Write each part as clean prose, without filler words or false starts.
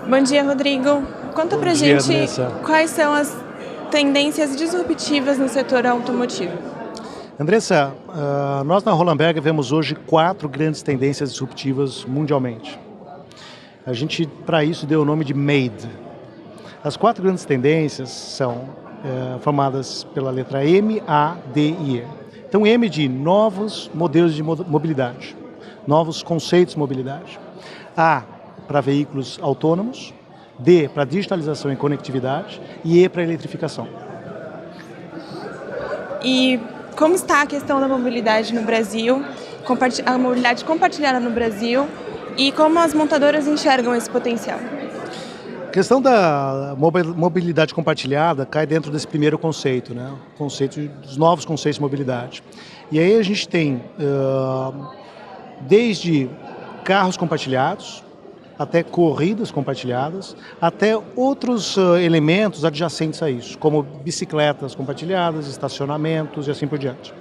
Bom dia, Rodrigo. Conta pra Bom dia, gente Andressa. quais são as tendências disruptivas no setor automotivo. Andressa, nós na Hollenberg vemos hoje 4 grandes tendências disruptivas mundialmente. A gente, para isso, deu o nome de MADE. As 4 grandes tendências são formadas pela letra M, A, D e E. Então, M de novos modelos de mobilidade, novos conceitos de mobilidade. A para veículos autônomos, D para digitalização e conectividade e E para eletrificação. E como está a questão da mobilidade no Brasil, a mobilidade compartilhada no Brasil e como as montadoras enxergam esse potencial? A questão da mobilidade compartilhada cai dentro desse primeiro conceito, né? O conceito dos novos conceitos de mobilidade. E aí a gente tem desde carros compartilhados, até corridas compartilhadas, até outros elementos adjacentes a isso, como bicicletas compartilhadas, estacionamentos e assim por diante.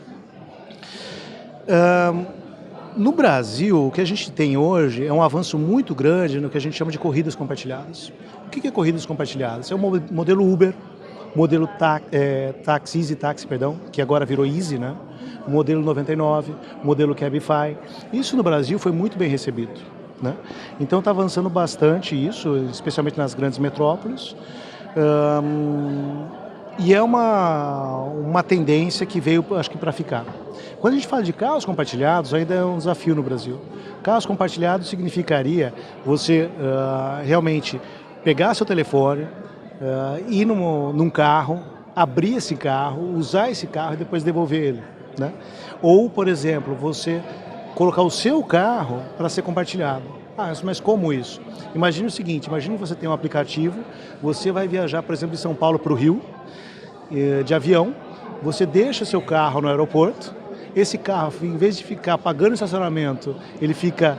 No Brasil, o que a gente tem hoje é um avanço muito grande no que a gente chama de corridas compartilhadas. O que é corridas compartilhadas? É o modelo Uber, modelo Easy Taxi, que agora virou Easy, né? O modelo 99, modelo Cabify. Isso no Brasil foi muito bem recebido, né? Então está avançando bastante isso, especialmente nas grandes metrópoles. E é uma tendência que veio, acho que, para ficar. Quando a gente fala de carros compartilhados, ainda é um desafio no Brasil. Carros compartilhados significaria você realmente pegar seu telefone, ir num carro, abrir esse carro, usar esse carro e depois devolver ele, né? Ou, por exemplo, você colocar o seu carro para ser compartilhado. Mas como isso? Imagine o seguinte, imagine que você tem um aplicativo, você vai viajar, por exemplo, de São Paulo para o Rio, de avião, você deixa seu carro no aeroporto, esse carro, em vez de ficar pagando estacionamento, ele fica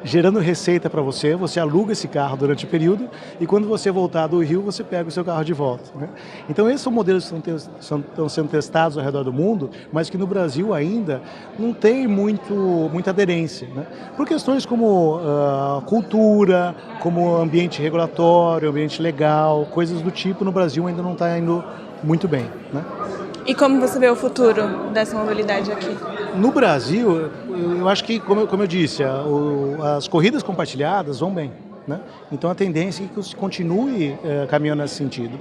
gerando receita para você, você aluga esse carro durante o período e quando você voltar do Rio, você pega o seu carro de volta, né? Então esses são modelos que estão sendo testados ao redor do mundo, mas que no Brasil ainda não tem muita aderência, né? Por questões como cultura, como ambiente regulatório, ambiente legal, coisas do tipo, no Brasil ainda não está indo muito bem, né? E como você vê o futuro dessa mobilidade aqui? No Brasil, eu acho que, como eu disse, as corridas compartilhadas vão bem, né? Então a tendência é que se continue caminhando nesse sentido.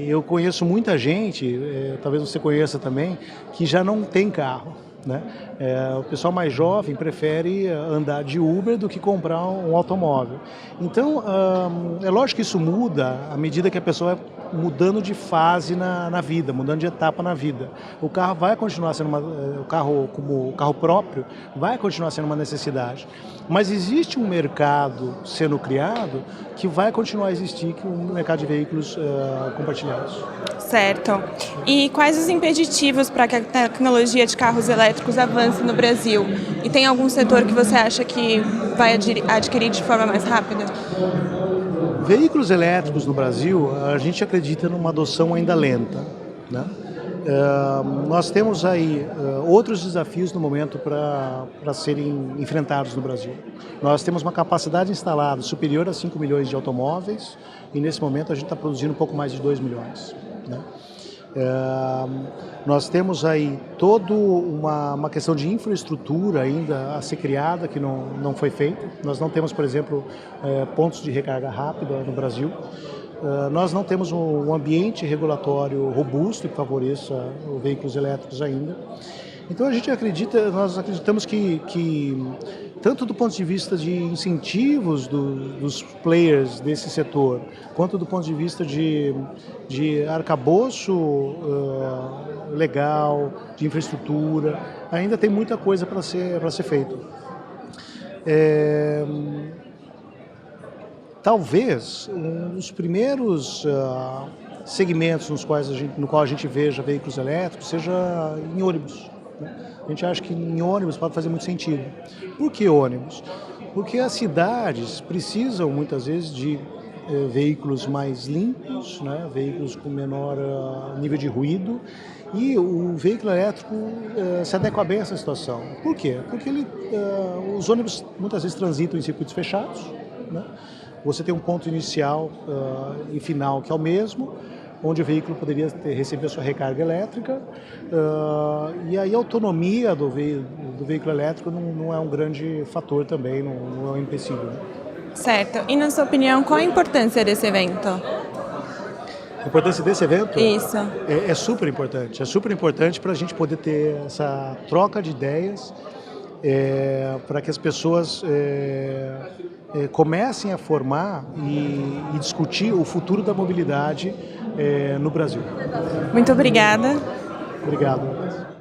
Eu conheço muita gente, talvez você conheça também, que já não tem carro, né? O pessoal mais jovem prefere andar de Uber do que comprar um automóvel. Então, é lógico que isso muda à medida que a pessoa vai mudando de fase na vida, mudando de etapa na vida. O carro vai continuar sendo o carro como carro próprio vai continuar sendo uma necessidade. Mas existe um mercado sendo criado que vai continuar a existir, que é o mercado de veículos compartilhados. Certo. E quais os impeditivos para que a tecnologia de carros elétricos avance no Brasil? E tem algum setor que você acha que vai adquirir de forma mais rápida? Veículos elétricos no Brasil, a gente acredita numa adoção ainda lenta, né? Nós temos aí outros desafios no momento para serem enfrentados no Brasil. Nós temos uma capacidade instalada superior a 5 milhões de automóveis e nesse momento a gente está produzindo um pouco mais de 2 milhões, né? Nós temos aí toda uma questão de infraestrutura ainda a ser criada que não foi feita. Nós não temos, por exemplo, pontos de recarga rápida no Brasil. Nós não temos um ambiente regulatório robusto que favoreça os veículos elétricos ainda. Então nós acreditamos que tanto do ponto de vista de incentivos dos players desse setor, quanto do ponto de vista de arcabouço legal, de infraestrutura, ainda tem muita coisa para ser feito. Talvez um dos primeiros segmentos no qual a gente veja veículos elétricos seja em ônibus, né? A gente acha que em ônibus pode fazer muito sentido. Por que ônibus? Porque as cidades precisam muitas vezes de veículos mais limpos, né? Veículos com menor nível de ruído, e o veículo elétrico se adequa bem a essa situação. Por quê? Porque os ônibus muitas vezes transitam em circuitos fechados, né? você tem um ponto inicial e final que é o mesmo, onde o veículo poderia receber a sua recarga elétrica, e aí a autonomia do veículo elétrico não é um grande fator também, não é um empecilho, né? Certo. E na sua opinião, qual a importância desse evento? A importância desse evento Isso. é super importante para a gente poder ter essa troca de ideias, para que as pessoas comecem a formar e discutir o futuro da mobilidade no Brasil. Muito obrigada. Obrigado.